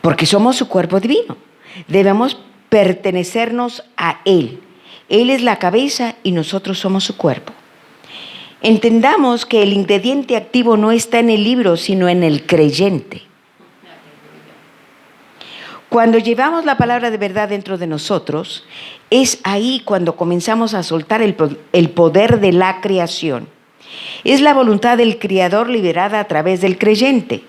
porque somos su cuerpo divino. Debemos pertenecernos a Él. Él es la cabeza y nosotros somos su cuerpo. Entendamos que el ingrediente activo no está en el libro, sino en el creyente. Cuando llevamos la palabra de verdad dentro de nosotros, es ahí cuando comenzamos a soltar el poder de la creación. Es la voluntad del Creador liberada a través del creyente,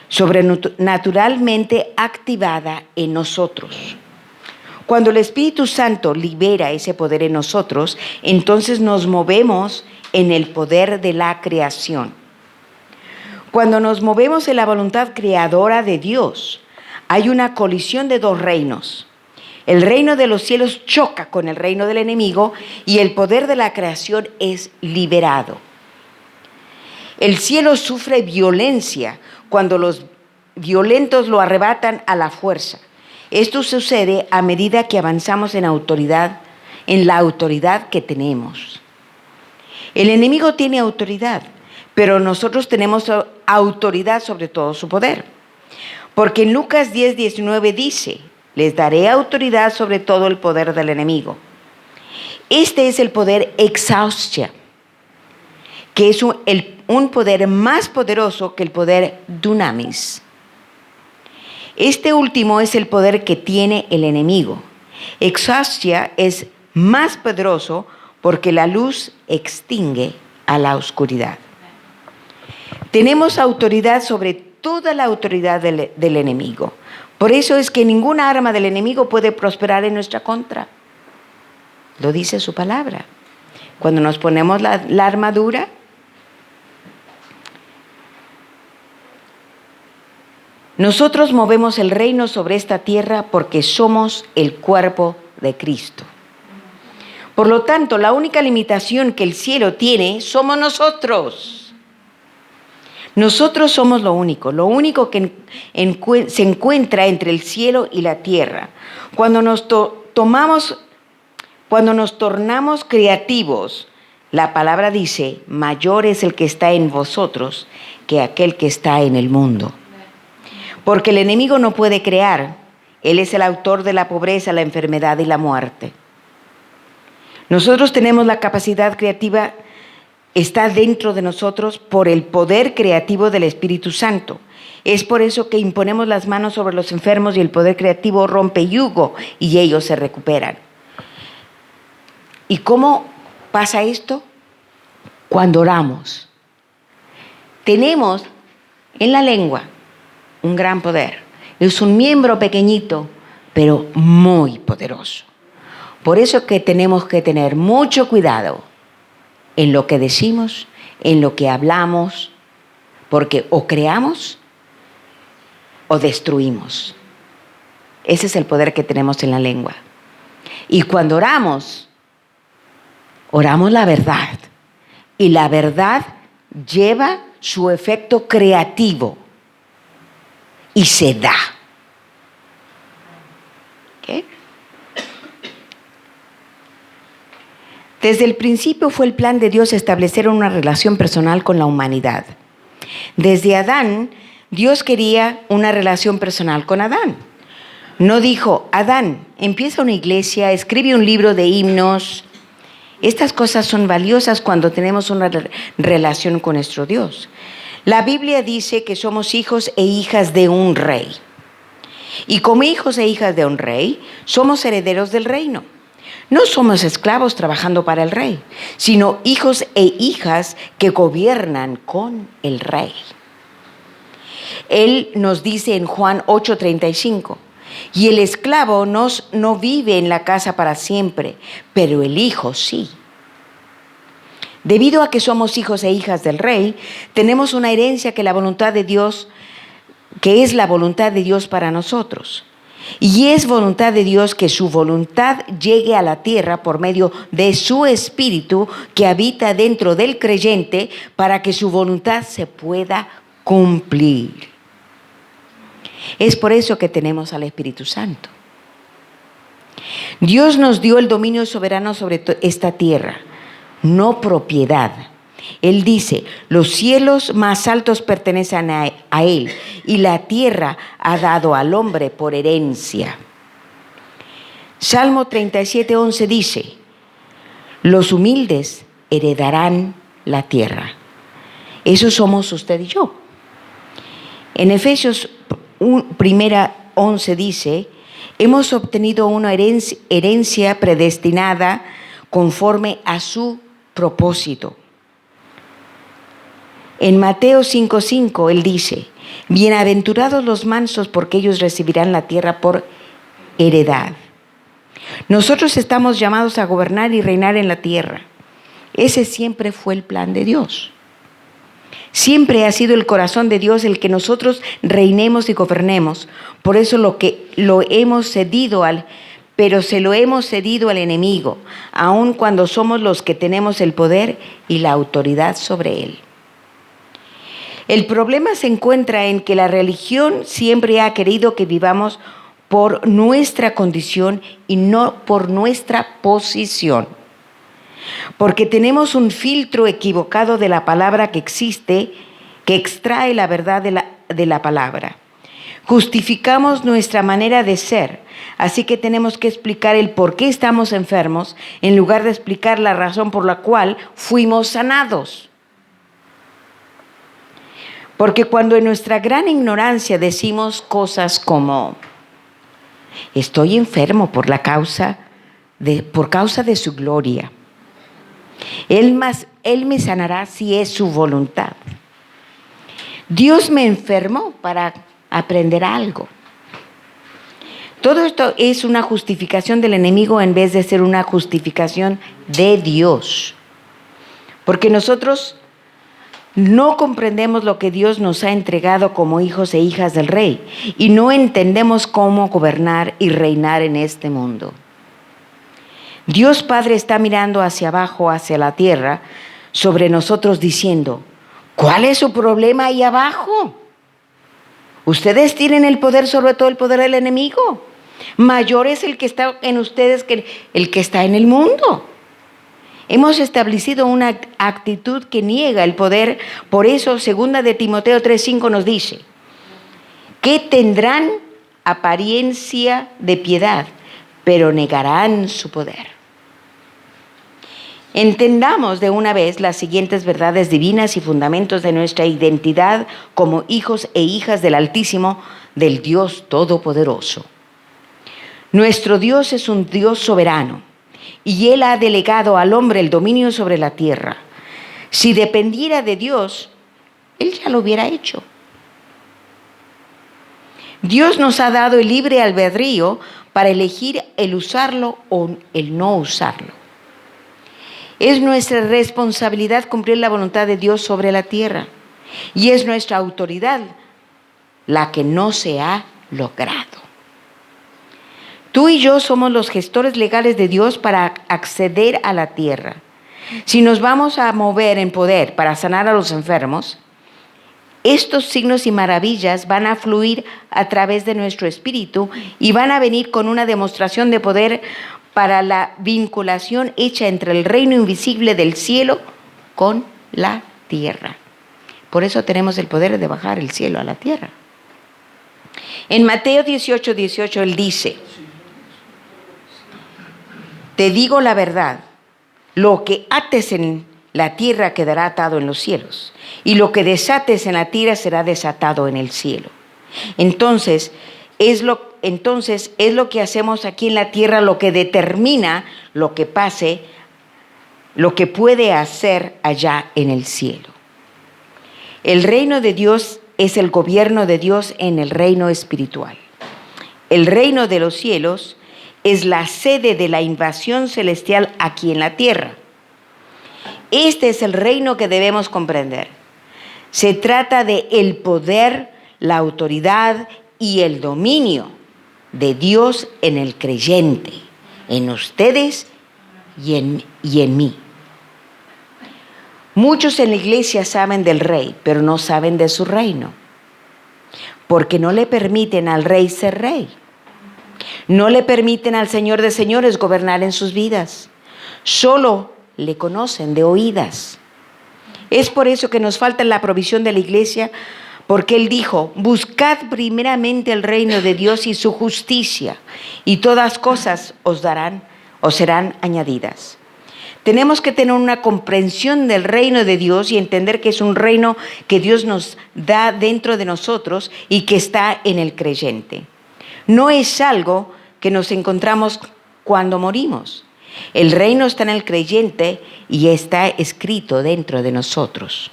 sobrenaturalmente activada en nosotros. Cuando el Espíritu Santo libera ese poder en nosotros, entonces nos movemos en el poder de la creación. Cuando nos movemos en la voluntad creadora de Dios, hay una colisión de dos reinos. El reino de los cielos choca con el reino del enemigo y el poder de la creación es liberado. El cielo sufre violencia cuando los violentos lo arrebatan a la fuerza. Esto sucede a medida que avanzamos en la autoridad que tenemos. El enemigo tiene autoridad, pero nosotros tenemos autoridad sobre todo su poder. Porque en Lucas 10:19 dice: les daré autoridad sobre todo el poder del enemigo. Este es el poder exhaustia, que es un poder más poderoso que el poder dunamis. Este último es el poder que tiene el enemigo. Exhaustia es más poderoso porque la luz extingue a la oscuridad. Tenemos autoridad sobre toda la autoridad del enemigo. Por eso es que ninguna arma del enemigo puede prosperar en nuestra contra. Lo dice su palabra. Cuando nos ponemos la armadura, nosotros movemos el reino sobre esta tierra porque somos el cuerpo de Cristo. Por lo tanto, la única limitación que el cielo tiene somos nosotros. Nosotros somos lo único que se encuentra entre el cielo y la tierra. Cuando nos tornamos creativos, la palabra dice: mayor es el que está en vosotros que aquel que está en el mundo. Porque el enemigo no puede crear. Él es el autor de la pobreza, la enfermedad y la muerte. Nosotros tenemos la capacidad creativa, está dentro de nosotros por el poder creativo del Espíritu Santo. Es por eso que imponemos las manos sobre los enfermos y el poder creativo rompe yugo y ellos se recuperan. ¿Y cómo pasa esto? Cuando oramos. Tenemos en la lengua un gran poder. Es un miembro pequeñito, pero muy poderoso. Por eso que tenemos que tener mucho cuidado en lo que decimos, en lo que hablamos, porque o creamos o destruimos. Ese es el poder que tenemos en la lengua. Y cuando oramos la verdad. Y la verdad lleva su efecto creativo y se da. ¿Okay? Desde el principio fue el plan de Dios establecer una relación personal con la humanidad. Desde Adán, Dios quería una relación personal con Adán. No dijo: Adán, empieza una iglesia, escribe un libro de himnos. Estas cosas son valiosas cuando tenemos una relación con nuestro Dios. La Biblia dice que somos hijos e hijas de un rey. Y como hijos e hijas de un rey, somos herederos del reino. No somos esclavos trabajando para el rey, sino hijos e hijas que gobiernan con el rey. Él nos dice en Juan 8:35, y el esclavo no vive en la casa para siempre, pero el hijo sí. Debido a que somos hijos e hijas del rey, tenemos una herencia que es la voluntad de Dios para nosotros. Y es voluntad de Dios que su voluntad llegue a la tierra por medio de su Espíritu que habita dentro del creyente para que su voluntad se pueda cumplir. Es por eso que tenemos al Espíritu Santo. Dios nos dio el dominio soberano sobre esta tierra, no propiedad. Él dice, los cielos más altos pertenecen a Él y la tierra ha dado al hombre por herencia. Salmo 37:11 dice, los humildes heredarán la tierra. Eso somos usted y yo. En Efesios 1:11 dice, hemos obtenido una herencia predestinada conforme a su propósito. En Mateo 5:5 Él dice, bienaventurados los mansos porque ellos recibirán la tierra por heredad. Nosotros estamos llamados a gobernar y reinar en la tierra. Ese siempre fue el plan de Dios. Siempre ha sido el corazón de Dios el que nosotros reinemos y gobernemos. Por eso pero se lo hemos cedido al enemigo, aun cuando somos los que tenemos el poder y la autoridad sobre él. El problema se encuentra en que la religión siempre ha querido que vivamos por nuestra condición y no por nuestra posición. Porque tenemos un filtro equivocado de la palabra que existe, que extrae la verdad de la palabra. Justificamos nuestra manera de ser, así que tenemos que explicar el por qué estamos enfermos en lugar de explicar la razón por la cual fuimos sanados. Porque cuando en nuestra gran ignorancia decimos cosas como, estoy enfermo por causa de su gloria. Él me sanará si es su voluntad. Dios me enfermó para aprender algo. Todo esto es una justificación del enemigo en vez de ser una justificación de Dios. Porque nosotros no comprendemos lo que Dios nos ha entregado como hijos e hijas del Rey y no entendemos cómo gobernar y reinar en este mundo. Dios Padre está mirando hacia abajo, hacia la tierra, sobre nosotros diciendo, ¿cuál es su problema ahí abajo? Ustedes tienen el poder sobre todo el poder del enemigo. Mayor es el que está en ustedes que el que está en el mundo. Hemos establecido una actitud que niega el poder. Por eso, 2 de Timoteo 3:5 nos dice que tendrán apariencia de piedad, pero negarán su poder. Entendamos de una vez las siguientes verdades divinas y fundamentos de nuestra identidad como hijos e hijas del Altísimo, del Dios Todopoderoso. Nuestro Dios es un Dios soberano y Él ha delegado al hombre el dominio sobre la tierra. Si dependiera de Dios, Él ya lo hubiera hecho. Dios nos ha dado el libre albedrío para elegir el usarlo o el no usarlo. Es nuestra responsabilidad cumplir la voluntad de Dios sobre la tierra y es nuestra autoridad la que no se ha logrado. Tú y yo somos los gestores legales de Dios para acceder a la tierra. Si nos vamos a mover en poder para sanar a los enfermos, estos signos y maravillas van a fluir a través de nuestro espíritu y van a venir con una demostración de poder para la vinculación hecha entre el reino invisible del cielo con la tierra. Por eso tenemos el poder de bajar el cielo a la tierra. En Mateo 18:18 Él dice, te digo la verdad, lo que ates en la tierra quedará atado en los cielos, y lo que desates en la tierra será desatado en el cielo. Entonces es lo que hacemos aquí en la tierra lo que determina lo que pase, lo que puede hacer allá en el cielo. El reino de Dios es el gobierno de Dios en el reino espiritual. El reino de los cielos es la sede de la invasión celestial aquí en la tierra. Este es el reino que debemos comprender. Se trata de el poder, la autoridad y el dominio de Dios en el creyente, en ustedes y en mí. Muchos en la iglesia saben del rey, pero no saben de su reino, porque no le permiten al rey ser rey. No le permiten al Señor de señores gobernar en sus vidas. Solo le conocen de oídas. Es por eso que nos falta la provisión de la iglesia, porque Él dijo, buscad primeramente el reino de Dios y su justicia, y todas cosas os serán añadidas. Tenemos que tener una comprensión del reino de Dios y entender que es un reino que Dios nos da dentro de nosotros y que está en el creyente. No es algo que nos encontramos cuando morimos. El reino está en el creyente y está escrito dentro de nosotros.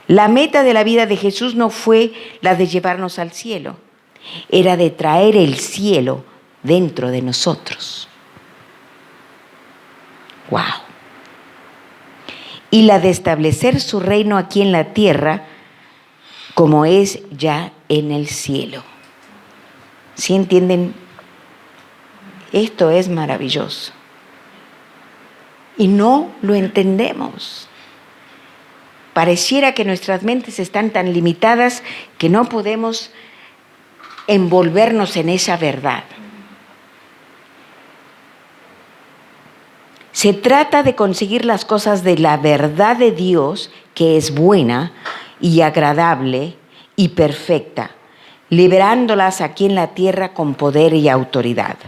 La meta de la vida de Jesús no fue la de llevarnos al cielo, era de traer el cielo dentro de nosotros. ¡Wow! Y la de establecer su reino aquí en la tierra como es ya en el cielo. ¿Sí entienden? Esto es maravilloso. Y no lo entendemos. Pareciera que nuestras mentes están tan limitadas que no podemos envolvernos en esa verdad. Se trata de conseguir las cosas de la verdad de Dios, que es buena y agradable y perfecta, liberándolas aquí en la tierra con poder y autoridad.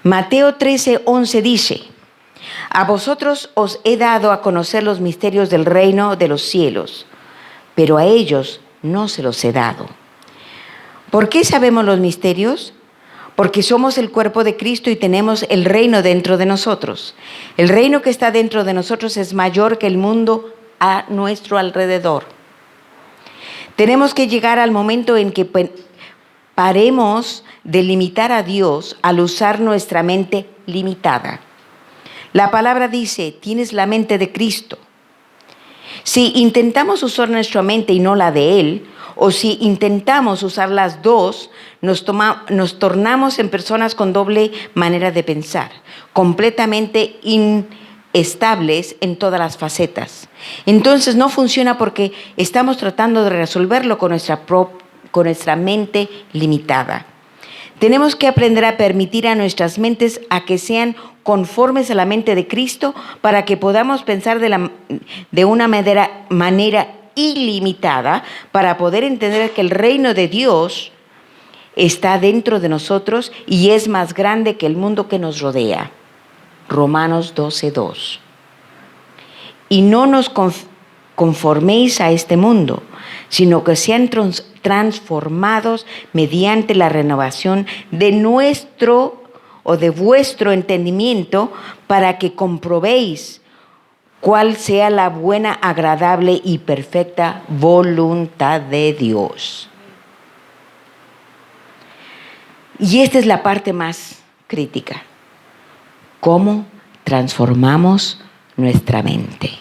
Mateo 13:11 dice, a vosotros os he dado a conocer los misterios del reino de los cielos, pero a ellos no se los he dado. ¿Por qué sabemos los misterios? Porque somos el cuerpo de Cristo y tenemos el reino dentro de nosotros. El reino que está dentro de nosotros es mayor que el mundo a nuestro alrededor. Tenemos que llegar al momento en que paremos de limitar a Dios al usar nuestra mente limitada. La palabra dice, tienes la mente de Cristo. Si intentamos usar nuestra mente y no la de Él, o si intentamos usar las dos, nos tornamos en personas con doble manera de pensar, completamente inestables en todas las facetas. Entonces no funciona porque estamos tratando de resolverlo con nuestra mente limitada. Tenemos que aprender a permitir a nuestras mentes a que sean conformes a la mente de Cristo para que podamos pensar de una manera ilimitada para poder entender que el reino de Dios está dentro de nosotros y es más grande que el mundo que nos rodea. Romanos 12:2. Y no nos conforméis a este mundo, sino que sean transformados mediante la renovación de vuestro entendimiento, para que comprobéis cuál sea la buena, agradable y perfecta voluntad de Dios. Y esta es la parte más crítica. ¿Cómo transformamos nuestra mente?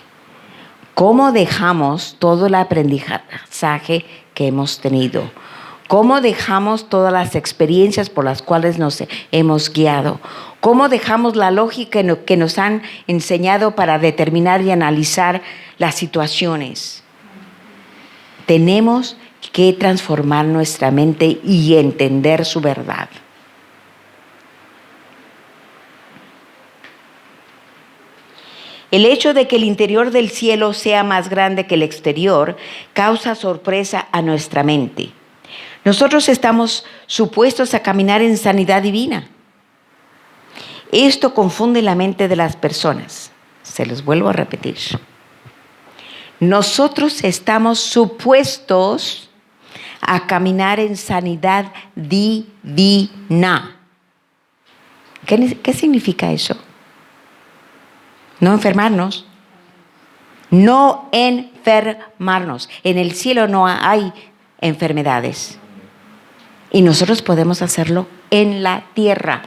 ¿Cómo dejamos todo el aprendizaje que hemos tenido? ¿Cómo dejamos todas las experiencias por las cuales nos hemos guiado? ¿Cómo dejamos la lógica que nos han enseñado para determinar y analizar las situaciones? Tenemos que transformar nuestra mente y entender su verdad. El hecho de que el interior del cielo sea más grande que el exterior causa sorpresa a nuestra mente. Nosotros estamos supuestos a caminar en sanidad divina. Esto confunde la mente de las personas. Se los vuelvo a repetir. Nosotros estamos supuestos a caminar en sanidad divina. ¿Qué significa eso? No enfermarnos. No enfermarnos. En el cielo no hay enfermedades. Y nosotros podemos hacerlo en la tierra.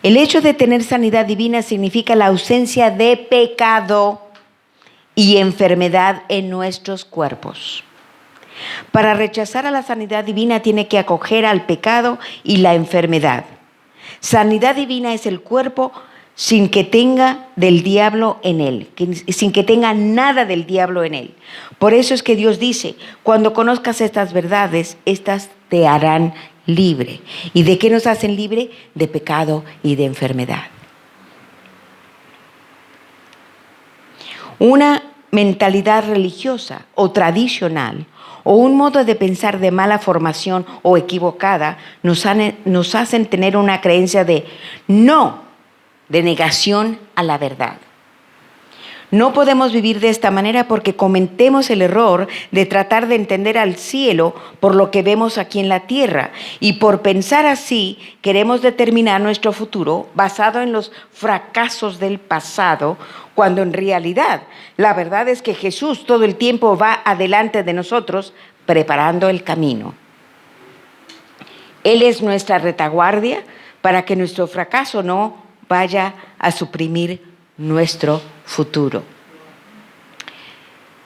El hecho de tener sanidad divina significa la ausencia de pecado y enfermedad en nuestros cuerpos. Para rechazar a la sanidad divina tiene que acoger al pecado y la enfermedad. Sanidad divina es el cuerpo sin que tenga del diablo en él, sin que tenga nada del diablo en él. Por eso es que Dios dice, cuando conozcas estas verdades, estas te harán libre. ¿Y de qué nos hacen libre? De pecado y de enfermedad. Una mentalidad religiosa o tradicional o un modo de pensar de mala formación o equivocada nos hacen tener una creencia de negación a la verdad. No podemos vivir de esta manera porque cometemos el error de tratar de entender al cielo por lo que vemos aquí en la tierra. Y por pensar así, queremos determinar nuestro futuro basado en los fracasos del pasado, cuando en realidad la verdad es que Jesús todo el tiempo va adelante de nosotros preparando el camino. Él es nuestra retaguardia para que nuestro fracaso no vaya a suprimir nuestro futuro.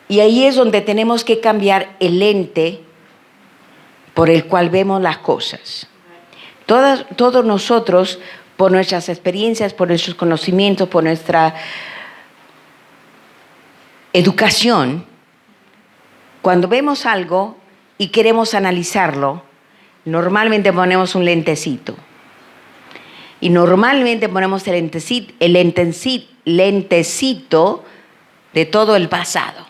Y ahí es donde tenemos que cambiar el lente por el cual vemos las cosas. Todos nosotros, por nuestras experiencias, por nuestros conocimientos, por nuestra educación, cuando vemos algo y queremos analizarlo, normalmente ponemos un lentecito. Y normalmente ponemos el lentecito de todo el pasado,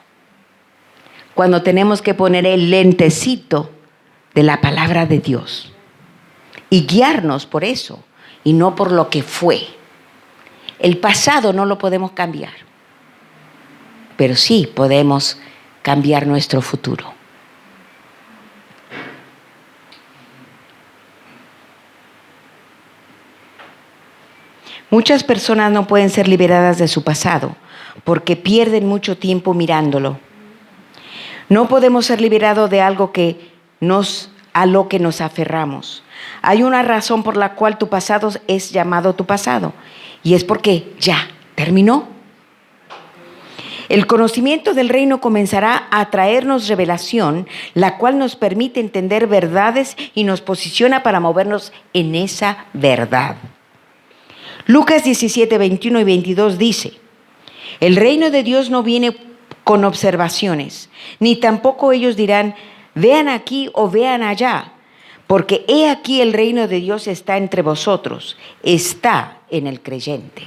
cuando tenemos que poner el lentecito de la palabra de Dios y guiarnos por eso y no por lo que fue. El pasado no lo podemos cambiar, pero sí podemos cambiar nuestro futuro. Muchas personas no pueden ser liberadas de su pasado porque pierden mucho tiempo mirándolo. No podemos ser liberados de algo a lo que nos aferramos. Hay una razón por la cual tu pasado es llamado tu pasado, y es porque ya terminó. El conocimiento del reino comenzará a traernos revelación, la cual nos permite entender verdades y nos posiciona para movernos en esa verdad. Lucas 17, 21 y 22 dice: el reino de Dios no viene con observaciones, ni tampoco ellos dirán, vean aquí o vean allá, porque he aquí el reino de Dios está entre vosotros, está en el creyente.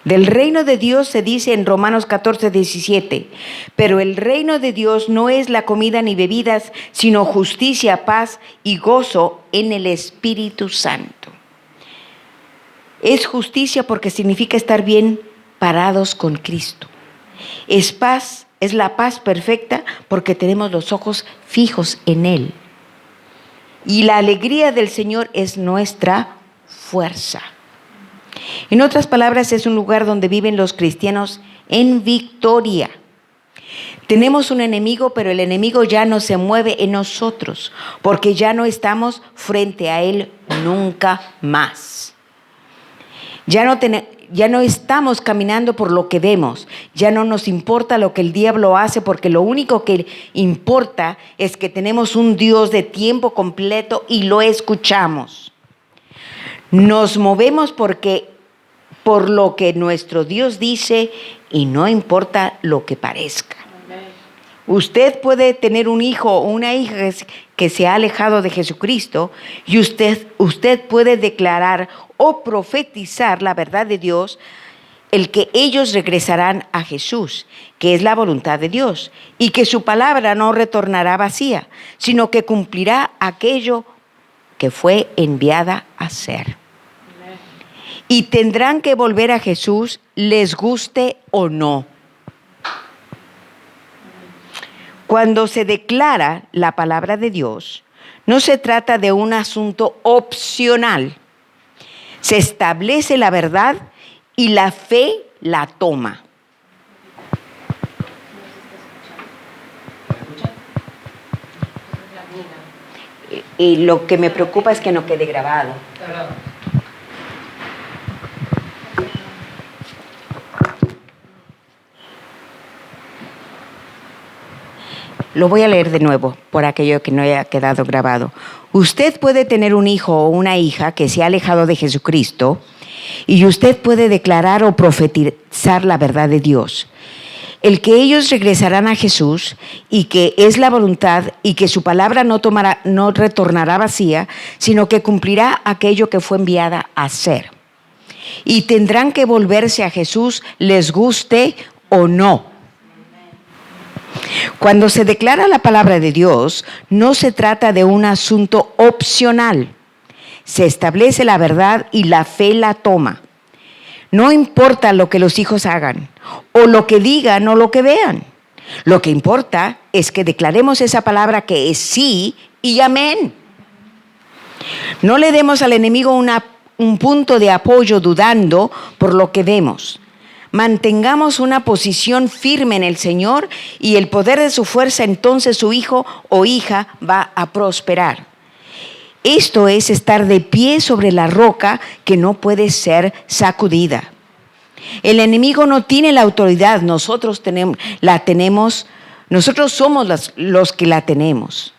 Del reino de Dios se dice en Romanos 14, 17, pero el reino de Dios no es la comida ni bebidas, sino justicia, paz y gozo en el Espíritu Santo. Es justicia porque significa estar bien parados con Cristo. Es paz, es la paz perfecta porque tenemos los ojos fijos en Él. Y la alegría del Señor es nuestra fuerza. En otras palabras, es un lugar donde viven los cristianos en victoria. Tenemos un enemigo, pero el enemigo ya no se mueve en nosotros, porque ya no estamos frente a él nunca más. Ya no estamos caminando por lo que vemos, ya no nos importa lo que el diablo hace, porque lo único que importa es que tenemos un Dios de tiempo completo y lo escuchamos. Nos movemos por lo que nuestro Dios dice y no importa lo que parezca. Usted puede tener un hijo o una hija que se ha alejado de Jesucristo y usted puede declarar o profetizar la verdad de Dios, el que ellos regresarán a Jesús, que es la voluntad de Dios, y que su palabra no retornará vacía, sino que cumplirá aquello que fue enviada a hacer. Y tendrán que volver a Jesús, les guste o no. Cuando se declara la palabra de Dios, no se trata de un asunto opcional. Se establece la verdad y la fe la toma. Y lo que me preocupa es que no quede grabado. Lo voy a leer de nuevo, por aquello que no haya quedado grabado. Usted puede tener un hijo o una hija que se ha alejado de Jesucristo y usted puede declarar o profetizar la verdad de Dios. El que ellos regresarán a Jesús y que es la voluntad y que su palabra no retornará vacía, sino que cumplirá aquello que fue enviada a hacer. Y tendrán que volverse a Jesús, les guste o no. Cuando se declara la palabra de Dios, no se trata de un asunto opcional. Se establece la verdad y la fe la toma. No importa lo que los hijos hagan, o lo que digan o lo que vean. Lo que importa es que declaremos esa palabra que es sí y amén. No le demos al enemigo un punto de apoyo dudando por lo que vemos. Mantengamos una posición firme en el Señor y el poder de su fuerza, entonces su hijo o hija va a prosperar. Esto es estar de pie sobre la roca que no puede ser sacudida. El enemigo no tiene la autoridad, nosotros la tenemos, nosotros somos los que la tenemos.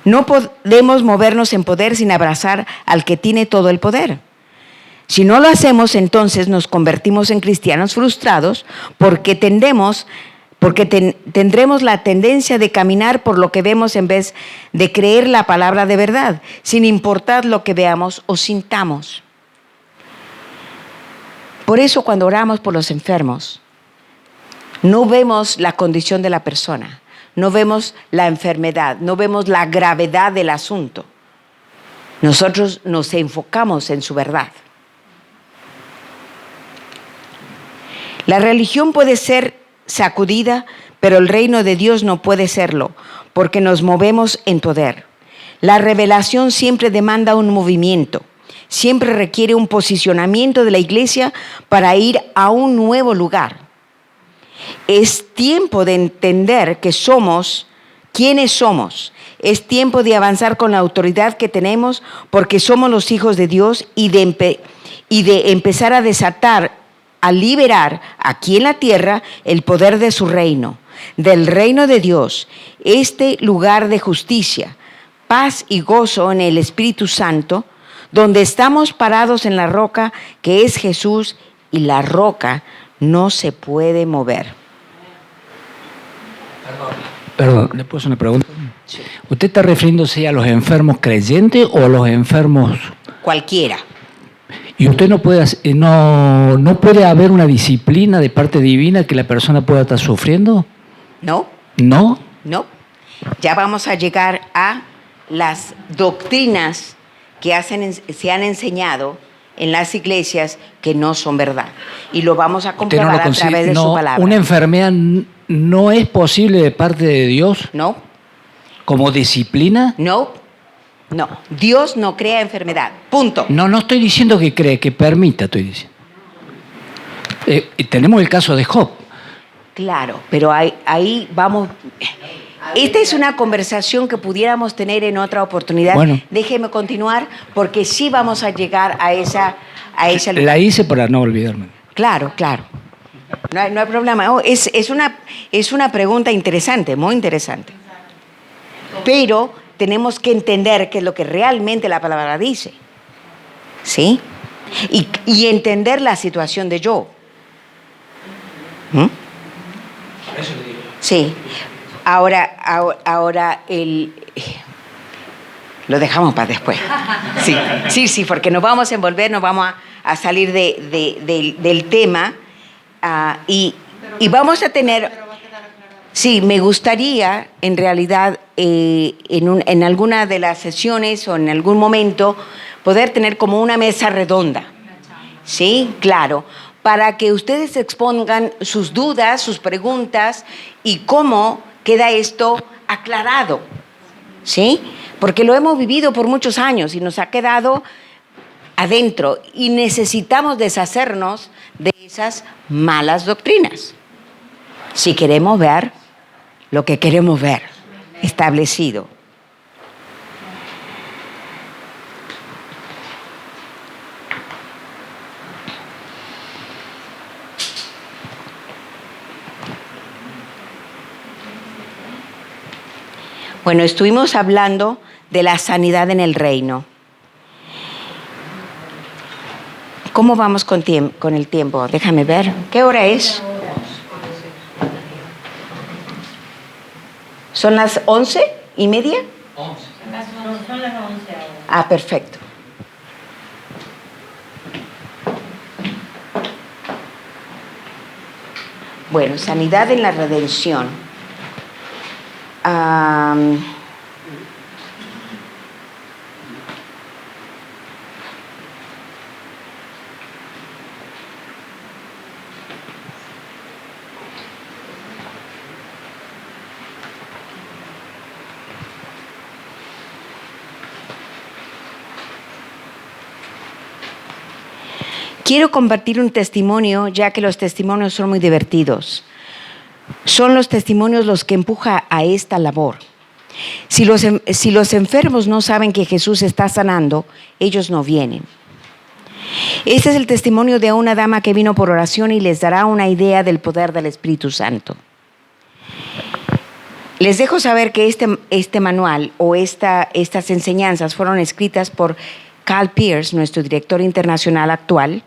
No podemos movernos en poder sin abrazar al que tiene todo el poder. Si no lo hacemos, entonces nos convertimos en cristianos frustrados porque tendremos la tendencia de caminar por lo que vemos en vez de creer la palabra de verdad, sin importar lo que veamos o sintamos. Por eso cuando oramos por los enfermos, no vemos la condición de la persona, no vemos la enfermedad, no vemos la gravedad del asunto. Nosotros nos enfocamos en su verdad. La religión puede ser sacudida, pero el reino de Dios no puede serlo, porque nos movemos en poder. La revelación siempre demanda un movimiento, siempre requiere un posicionamiento de la iglesia para ir a un nuevo lugar. Es tiempo de entender que somos, quiénes somos. Es tiempo de avanzar con la autoridad que tenemos porque somos los hijos de Dios y de empezar a desatar, a liberar aquí en la tierra el poder de su reino, del reino de Dios, este lugar de justicia, paz y gozo en el Espíritu Santo, donde estamos parados en la roca que es Jesús y la roca no se puede mover. Perdón, ¿le puedo hacer una pregunta? Sí. ¿Usted está refiriéndose a los enfermos creyentes o a los enfermos? Cualquiera. ¿Y usted no puede haber una disciplina de parte divina que la persona pueda estar sufriendo? ¿No? ¿No? No. Ya vamos a llegar a las doctrinas que se han enseñado en las iglesias que no son verdad. Y lo vamos a comprobar a través de su palabra. ¿Una enfermedad no es posible de parte de Dios? No. ¿Como disciplina? No. No. Dios no crea enfermedad. Punto. No estoy diciendo que cree, que permita, estoy diciendo. Tenemos el caso de Job. Claro, pero ahí vamos. Esta es una conversación que pudiéramos tener en otra oportunidad. Bueno. Déjeme continuar porque sí vamos a llegar a esa La hice para no olvidarme. Claro. No hay problema. Es una pregunta interesante, muy interesante. Pero tenemos que entender qué es lo que realmente la palabra dice. ¿Sí? Y entender la situación de Job. ¿Mm? Eso le digo. Sí. Ahora lo dejamos para después. Sí, porque nos vamos a envolver, nos vamos a salir del tema y vamos a tener. Sí, me gustaría en realidad en alguna de las sesiones o en algún momento poder tener como una mesa redonda. Sí, claro. Para que ustedes expongan sus dudas, sus preguntas y cómo queda esto aclarado, ¿sí? Porque lo hemos vivido por muchos años y nos ha quedado adentro y necesitamos deshacernos de esas malas doctrinas si queremos ver lo que queremos ver establecido. Bueno, estuvimos hablando de la sanidad en el reino. ¿Cómo vamos con el tiempo? Déjame ver. ¿Qué hora es? ¿Son las 11:30? 11. Son las 11 ahora. Ah, perfecto. Bueno, sanidad en la redención. Quiero compartir un testimonio, ya que los testimonios son muy divertidos. Son los testimonios los que empujan a esta labor. Si los enfermos no saben que Jesús está sanando, ellos no vienen. Este es el testimonio de una dama que vino por oración y les dará una idea del poder del Espíritu Santo. Les dejo saber que este manual o estas enseñanzas fueron escritas por Cal Pierce, nuestro director internacional actual,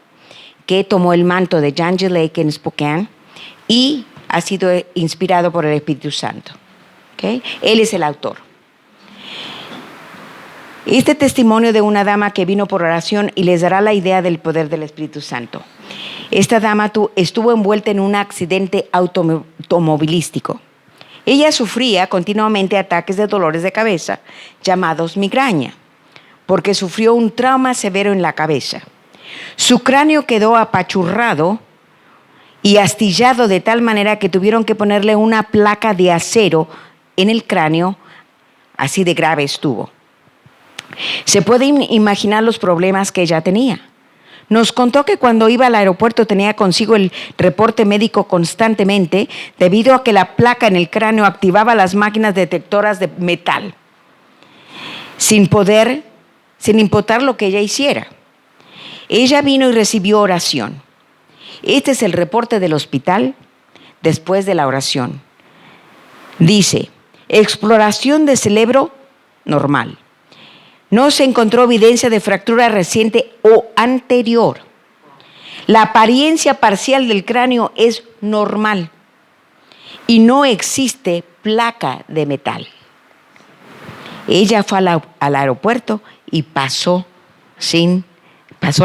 que tomó el manto de Jan G. Lake en Spokane y ha sido inspirado por el Espíritu Santo. ¿Okay? Él es el autor. Este testimonio de una dama que vino por oración y les dará la idea del poder del Espíritu Santo. Esta dama estuvo envuelta en un accidente automovilístico. Ella sufría continuamente ataques de dolores de cabeza llamados migraña, porque sufrió un trauma severo en la cabeza. Su cráneo quedó apachurrado y astillado de tal manera que tuvieron que ponerle una placa de acero en el cráneo, así de grave estuvo. Se pueden imaginar los problemas que ella tenía. Nos contó que cuando iba al aeropuerto tenía consigo el reporte médico constantemente debido a que la placa en el cráneo activaba las máquinas detectoras de metal, sin importar lo que ella hiciera. Ella vino y recibió oración. Este es el reporte del hospital después de la oración. Dice, exploración de cerebro normal. No se encontró evidencia de fractura reciente o anterior. La apariencia parcial del cráneo es normal y no existe placa de metal. Ella fue al aeropuerto y pasó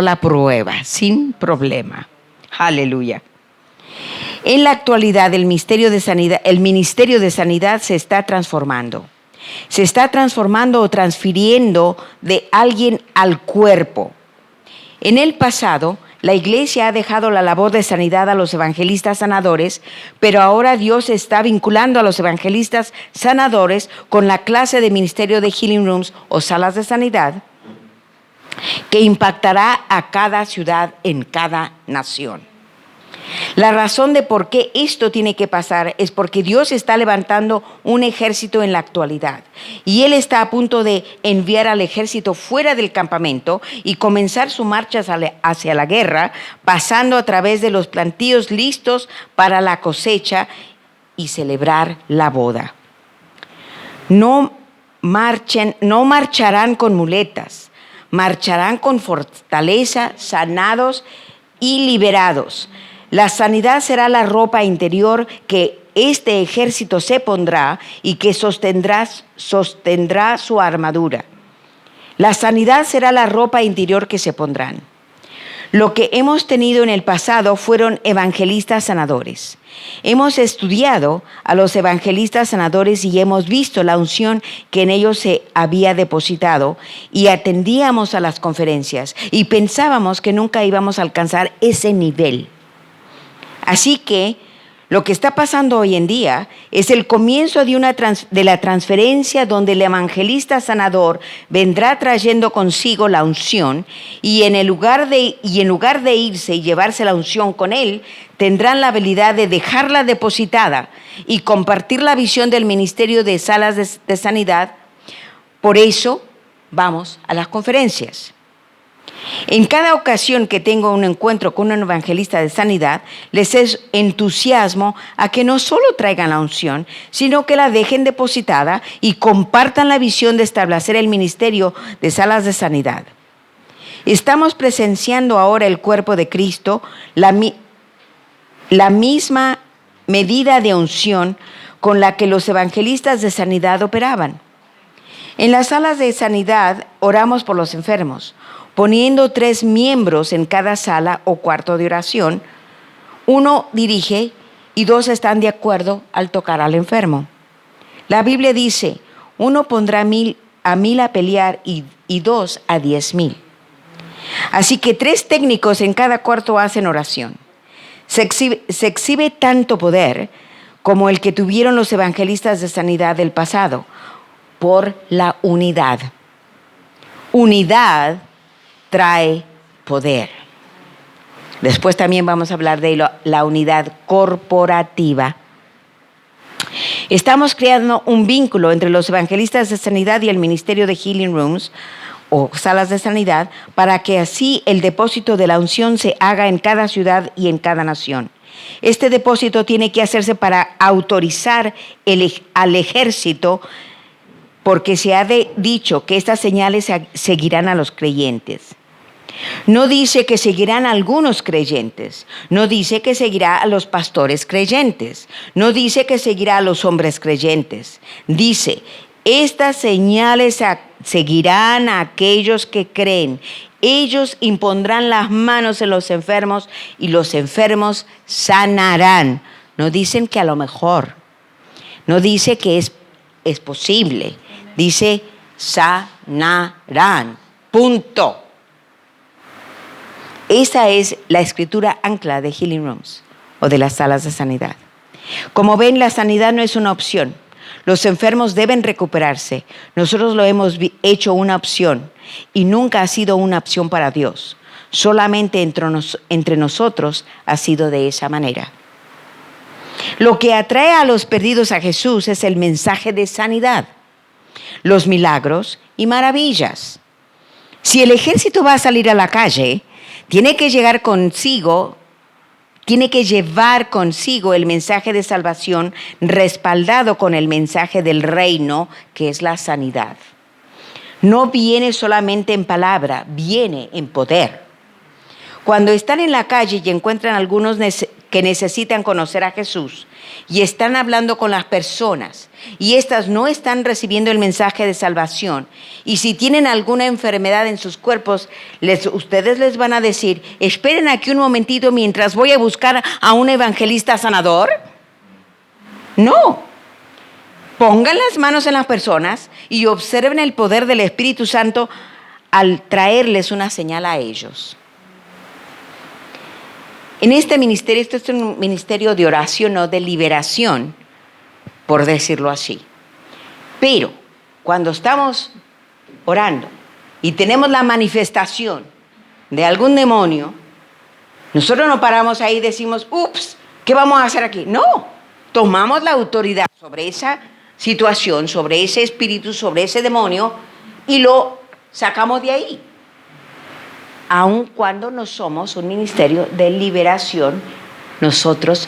la prueba sin problema. Aleluya. En la actualidad el Ministerio de Sanidad se está transformando. Se está transformando o transfiriendo de alguien al cuerpo. En el pasado, la iglesia ha dejado la labor de sanidad a los evangelistas sanadores, pero ahora Dios está vinculando a los evangelistas sanadores con la clase de ministerio de healing rooms o salas de sanidad que impactará a cada ciudad en cada nación. La razón de por qué esto tiene que pasar es porque Dios está levantando un ejército en la actualidad y Él está a punto de enviar al ejército fuera del campamento y comenzar su marcha hacia la guerra, pasando a través de los plantíos listos para la cosecha y celebrar la boda. No marcharán con muletas, marcharán con fortaleza, sanados y liberados. La sanidad será la ropa interior que este ejército se pondrá y que sostendrá su armadura. La sanidad será la ropa interior que se pondrán. Lo que hemos tenido en el pasado fueron evangelistas sanadores. Hemos estudiado a los evangelistas sanadores y hemos visto la unción que en ellos se había depositado y atendíamos a las conferencias y pensábamos que nunca íbamos a alcanzar ese nivel. Así que lo que está pasando hoy en día es el comienzo de la transferencia donde el evangelista sanador vendrá trayendo consigo la unción y en lugar de irse y llevarse la unción con él, tendrán la habilidad de dejarla depositada y compartir la visión del ministerio de salas de sanidad. Por eso vamos a las conferencias. En cada ocasión que tengo un encuentro con un evangelista de sanidad, les entusiasmo a que no solo traigan la unción, sino que la dejen depositada y compartan la visión de establecer el ministerio de salas de sanidad. Estamos presenciando ahora el cuerpo de Cristo, la misma medida de unción con la que los evangelistas de sanidad operaban. En las salas de sanidad oramos por los enfermos, poniendo 3 miembros en cada sala o cuarto de oración. Uno dirige y 2 están de acuerdo al tocar al enfermo. La Biblia dice, 1 pondrá a 1000 a pelear y 2 a 10,000. Así que 3 técnicos en cada cuarto hacen oración. Se exhibe tanto poder como el que tuvieron los evangelistas de sanidad del pasado, por la unidad. Unidad trae poder. Después también vamos a hablar de la unidad corporativa. Estamos creando un vínculo entre los evangelistas de sanidad y el ministerio de Healing Rooms o salas de sanidad para que así el depósito de la unción se haga en cada ciudad y en cada nación. Este depósito tiene que hacerse para autorizar al ejército, porque se ha dicho que estas señales seguirán a los creyentes. No dice que seguirán a algunos creyentes, no dice que seguirá a los pastores creyentes, no dice que seguirá a los hombres creyentes. Dice, estas señales seguirán a aquellos que creen. Ellos impondrán las manos en los enfermos y los enfermos sanarán. No dicen que a lo mejor, no dice que es posible, dice sanarán. Punto. Esa es la escritura ancla de Healing Rooms o de las salas de sanidad. Como ven, la sanidad no es una opción. Los enfermos deben recuperarse. Nosotros lo hemos hecho una opción y nunca ha sido una opción para Dios. Solamente entre nosotros ha sido de esa manera. Lo que atrae a los perdidos a Jesús es el mensaje de sanidad, los milagros y maravillas. Si el ejército va a salir a la calle, tiene que llevar consigo el mensaje de salvación respaldado con el mensaje del reino, que es la sanidad. No viene solamente en palabra, viene en poder. Cuando están en la calle y encuentran algunos que necesitan conocer a Jesús y están hablando con las personas y estas no están recibiendo el mensaje de salvación, y si tienen alguna enfermedad en sus cuerpos, ustedes les van a decir, esperen aquí un momentito mientras voy a buscar a un evangelista sanador. No. Pongan las manos en las personas y observen el poder del Espíritu Santo al traerles una señal a ellos. En este ministerio, esto es un ministerio de oración o de liberación, por decirlo así. Pero cuando estamos orando y tenemos la manifestación de algún demonio, nosotros no paramos ahí y decimos, ups, ¿qué vamos a hacer aquí? No, tomamos la autoridad sobre esa situación, sobre ese espíritu, sobre ese demonio y lo sacamos de ahí. Aun cuando no somos un ministerio de liberación, nosotros